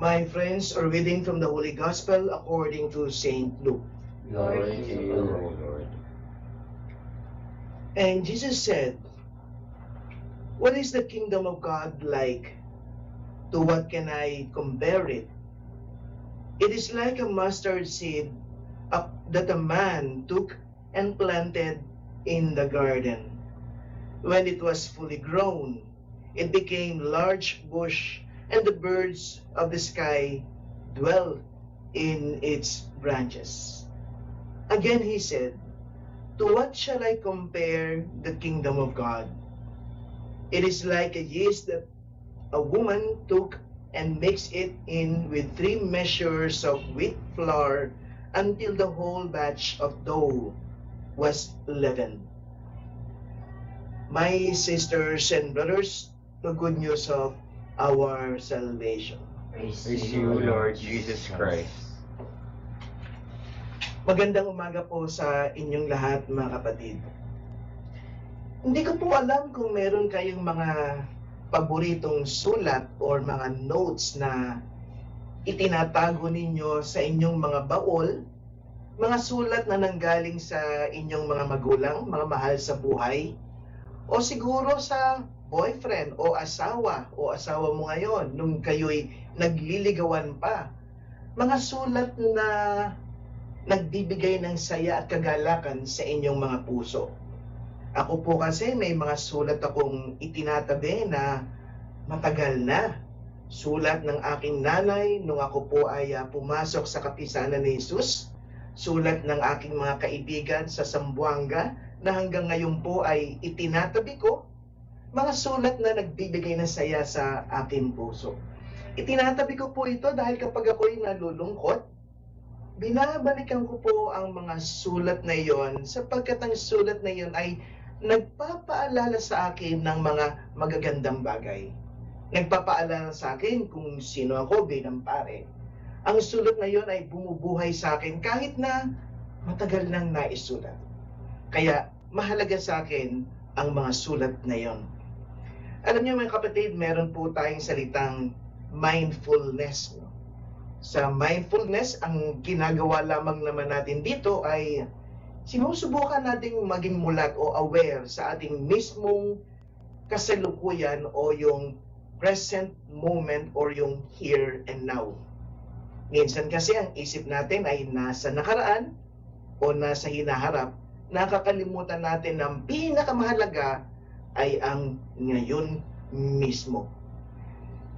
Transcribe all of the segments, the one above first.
My friends, are reading from the Holy Gospel according to Saint Luke. Glory to you, O Lord. And Jesus said, "What is the kingdom of God like? To what can I compare it? It is like a mustard seed that a man took and planted in the garden. When it was fully grown, it became a large bush, and the birds of the sky dwell in its branches." Again he said, "To what shall I compare the kingdom of God? It is like a yeast that a woman took and mixed it in with 3 measures of wheat flour until the whole batch of dough was leavened." My sisters and brothers, the good news of our salvation. Praise you, Lord Jesus Christ. Magandang umaga po sa inyong lahat, mga kapatid. Hindi ko po alam kung meron kayong mga paboritong sulat or mga notes na itinatago ninyo sa inyong mga baol, mga sulat na nanggaling sa inyong mga magulang, mga mahal sa buhay, o siguro sa boyfriend o asawa mo ngayon nung kayo'y nagliligawan pa. Mga sulat na nagbibigay ng saya at kagalakan sa inyong mga puso. Ako po kasi may mga sulat akong itinatabi na matagal na. Sulat ng aking nanay nung ako po ay pumasok sa kapisanan ni Jesus. Sulat ng aking mga kaibigan sa Zamboanga na hanggang ngayon po ay itinatabi ko. Mga sulat na nagbibigay ng saya sa aking puso. Itinatabi ko po ito dahil kapag ako'y nalulungkot, binabalikan ko po ang mga sulat na iyon sapagkat ang sulat na iyon ay nagpapaalala sa akin ng mga magagandang bagay. Nagpapaalala sa akin kung sino ako bilang pare. Ang sulat na iyon ay bumubuhay sa akin kahit na matagal nang naisulat. Kaya mahalaga sa akin ang mga sulat na iyon. Alam niyo mga kapatid, meron po tayong salitang mindfulness. Sa mindfulness, ang ginagawa lamang naman natin dito ay sinusubukan nating maging mulat o aware sa ating mismong kasalukuyan o yung present moment or yung here and now. Minsan kasi ang isip natin ay nasa nakaraan o nasa hinaharap, nakakalimutan natin na ang pinakamahalaga ay ang ngayon mismo.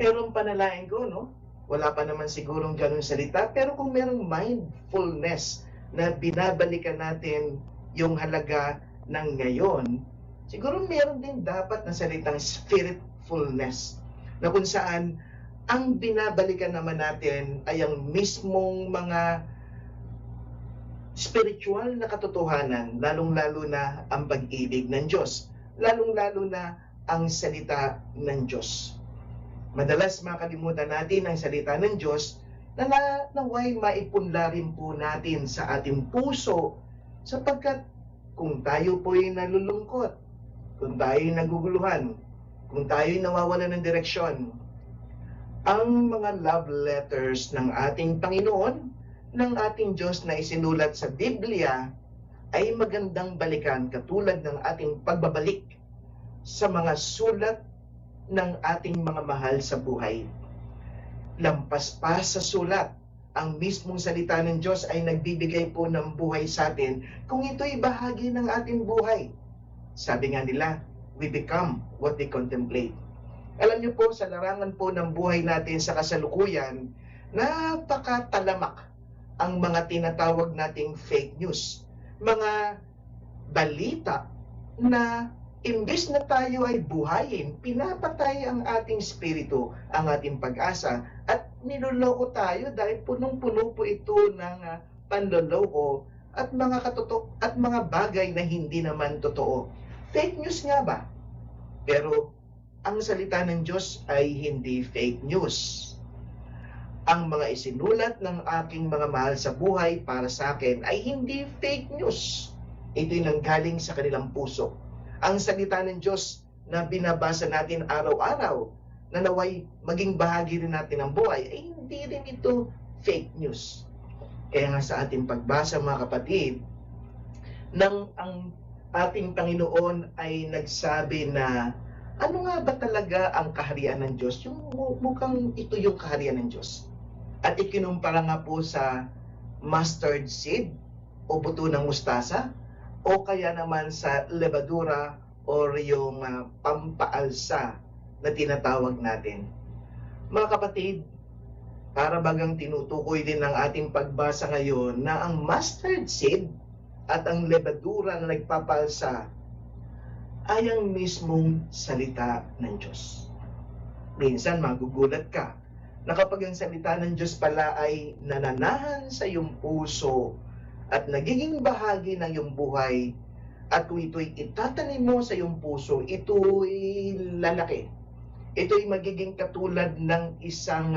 Pero ang panalangin ko, wala pa naman sigurong ganun salita, pero kung merong mindfulness na binabalikan natin yung halaga ng ngayon, siguro meron din dapat na salitang spiritfulness, na kung saan ang binabalikan naman natin ay ang mismong mga spiritual na katotohanan, lalong-lalo na ang pag-ibig ng Diyos, lalong-lalo na ang salita ng Diyos. Madalas makalimutan natin ang salita ng Diyos na naway maipunla rin po natin sa ating puso sapagkat kung tayo po'y nalulungkot, kung tayo'y naguguluhan, kung tayo'y nawawalan ng direksyon, ang mga love letters ng ating Panginoon, ng ating Diyos na isinulat sa Biblia ay magandang balikan katulad ng ating pagbabalik sa mga sulat ng ating mga mahal sa buhay. Lampas pa sa sulat, ang mismong salita ng Diyos ay nagbibigay po ng buhay sa atin kung ito'y bahagi ng ating buhay. Sabi nga nila, we become what we contemplate. Alam niyo po, sa larangan po ng buhay natin sa kasalukuyan, napakatalamak ang mga tinatawag nating fake news. Mga balita na imbes na tayo ay buhayin, pinapatay ang ating spirito, ang ating pag-asa, at niloloko tayo dahil punong-puno po ito ng panloloko at mga bagay na hindi naman totoo. Fake news nga ba? Pero ang salita ng Diyos ay hindi fake news. Ang mga isinulat ng aking mga mahal sa buhay para sa akin ay hindi fake news. Ito'y nanggaling sa kanilang puso. Ang salita ng Diyos na binabasa natin araw-araw, na naway maging bahagi rin natin ng buhay, ay hindi rin ito fake news. Kaya nga sa ating pagbasa mga kapatid, nang ang ating Panginoon ay nagsabi na ano nga ba talaga ang kaharian ng Diyos? Yung mukhang ito yung kaharian ng Diyos. At ikinumpara nga po sa mustard seed o buto ng mustasa o kaya naman sa levadura o yung pampaalsa na tinatawag natin. Mga kapatid, para bagang tinutukoy din ng ating pagbasa ngayon na ang mustard seed at ang levadura na nagpapalsa ay ang mismong salita ng Diyos. Minsan magugulat ka na kapag ang salita ng Diyos pala ay nananahan sa iyong puso at nagiging bahagi ng iyong buhay, at kung ito'y itatanim mo sa iyong puso, ito'y lalaki. Ito'y magiging katulad ng isang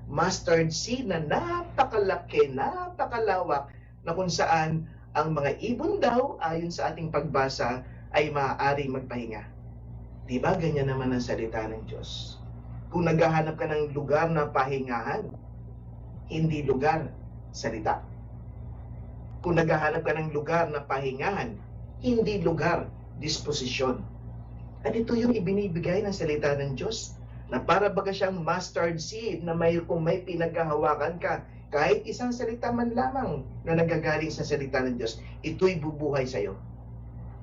mustard seed na napakalaki, napakalawak, na kung saan ang mga ibon daw, ayon sa ating pagbasa, ay maaaring magpahinga. Diba ganyan naman ang salita ng Diyos? Kung naghahanap ka ng lugar na pahingahan, hindi lugar, salita. Kung naghahanap ka ng lugar na pahingahan, hindi lugar, disposisyon. At ito yung ibinibigay ng salita ng Diyos, na para baga siyang mustard seed na kung may pinaghahawakan ka, kahit isang salita man lamang na nagagaling sa salita ng Diyos, ito'y bubuhay sa'yo.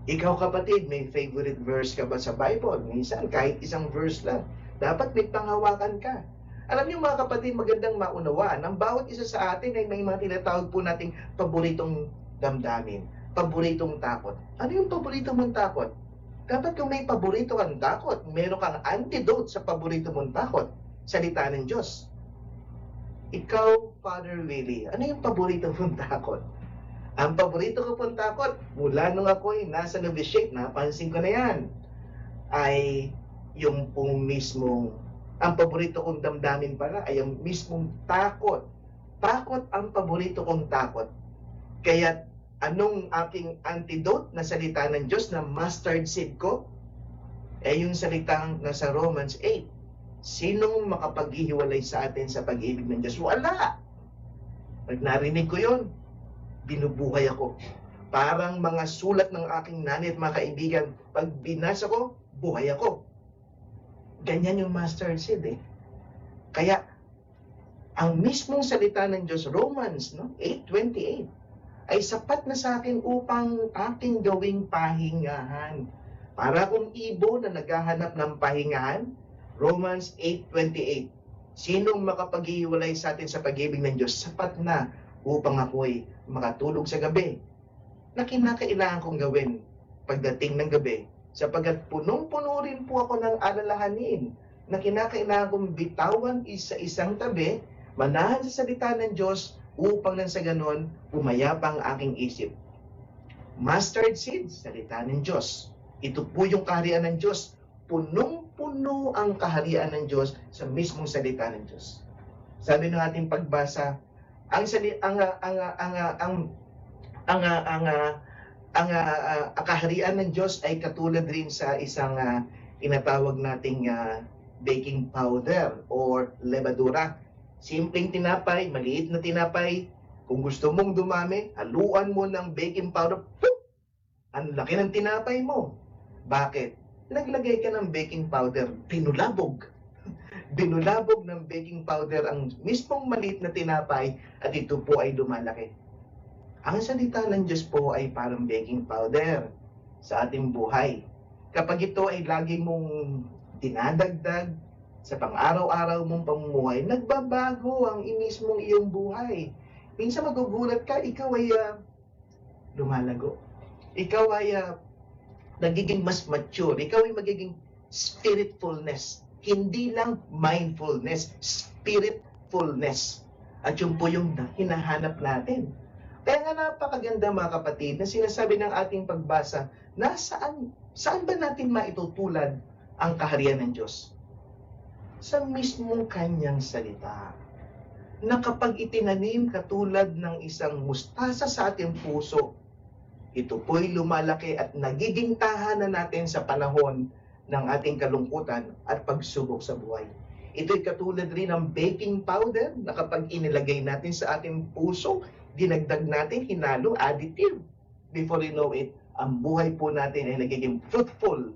Ikaw kapatid, may favorite verse ka ba sa Bible? Minsan, kahit isang verse lang, dapat may panghawakan ka. Alam niyo mga kapatid, magandang maunawaan, ang bawat isa sa atin ay may mga tinatawag po nating paboritong damdamin, paboritong takot. Ano yung paborito mong takot? Dapat kung may paborito kang takot, meron kang antidote sa paborito mong takot, salita ng Diyos. Ikaw, Father Willie, ano yung paborito mong takot? Ang paborito ko pong takot, mula nung ako'y nasa novitiate, napansin ko na yan, ay yung pong mismong, ang paborito kong damdamin pala ay yung mismong takot. Takot ang paborito kong takot. Kaya anong aking antidote na salita ng Diyos na mustard seed ko? Ay yung salitang nasa Romans 8. Sinong makapaghihiwalay sa atin sa pag-ibig ng Diyos? Wala! Pag narinig ko yun, binubuhay ako. Parang mga sulat ng aking nanay at mga kaibigan, pag binasa ko, buhay ako. Ganyan yung mustard seed eh. Kaya, ang mismong salita ng Diyos, Romans 8:28, ay sapat na sa akin upang aking gawing pahingahan. Para akong ibon na naghahanap ng pahingahan, Romans 8:28. Sinong makapaghihiwalay sa atin sa pag-ibig ng Diyos? Sapat na upang ako'y makatulog sa gabi na kinakailangan kong gawin pagdating ng gabi, sapagkat punong-puno rin po ako ng alalahanin na kinakailangan kong bitawan isa-isang tabi, manahan sa salita ng Diyos upang nang sa ganon pumayapa ang aking isip. Mustard seed, salita ng Diyos. Ito po yung kaharian ng Diyos. Punong-puno ang kaharian ng Diyos sa mismong salita ng Diyos. Sabi ng ating pagbasa, ang kaharian ng Diyos ay katulad rin sa isang tinatawag nating baking powder or levadura. Simpleng tinapay, maliit na tinapay. Kung gusto mong dumami, haluan mo ng baking powder. Poof! Ang laki ng tinapay mo. Bakit? Naglagay ka ng baking powder, binulabog. Binulabog ng baking powder ang mismong maliit na tinapay at ito po ay lumalaki. Ang salita ng Diyos po ay parang baking powder sa ating buhay. Kapag ito ay lagi mong dinadagdag sa pang-araw-araw mong pamumuhay, nagbabago ang mismong iyong buhay. Minsan magugulat ka, ikaw ay lumalago. Ikaw ay nagiging mas mature. Ikaw ay magiging spiritfulness. Hindi lang mindfulness, spiritfulness. At yun po yung hinahanap natin. Kaya nga napakaganda mga kapatid na sinasabi ng ating pagbasa na saan ba natin maitutulad ang kaharian ng Diyos? Sa mismong kanyang salita. Na kapag itinanim katulad ng isang mustasa sa ating puso, ito po'y lumalaki at nagiging tahanan natin sa panahon ng ating kalungkutan at pagsubok sa buhay. Ito'y katulad rin ng baking powder na kapag inilagay natin sa ating puso, dinagdag natin, hinalo, additive. Before you know it, ang buhay po natin ay nagiging fruitful.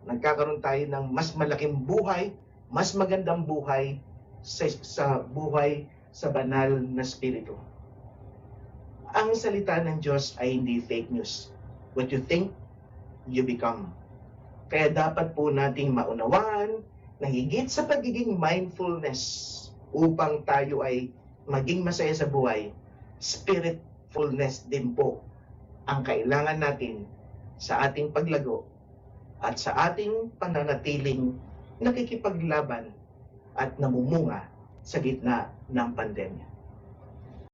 Nagkakaroon tayo ng mas malaking buhay, mas magandang buhay sa buhay sa banal na spirito. Ang salita ng Diyos ay hindi fake news. What you think, you become. Kaya dapat po nating maunawaan na higit sa pagiging mindfulness upang tayo ay maging masaya sa buhay, spiritfulness din po ang kailangan natin sa ating paglago at sa ating pananatiling nakikipaglaban at namumunga sa gitna ng pandemya.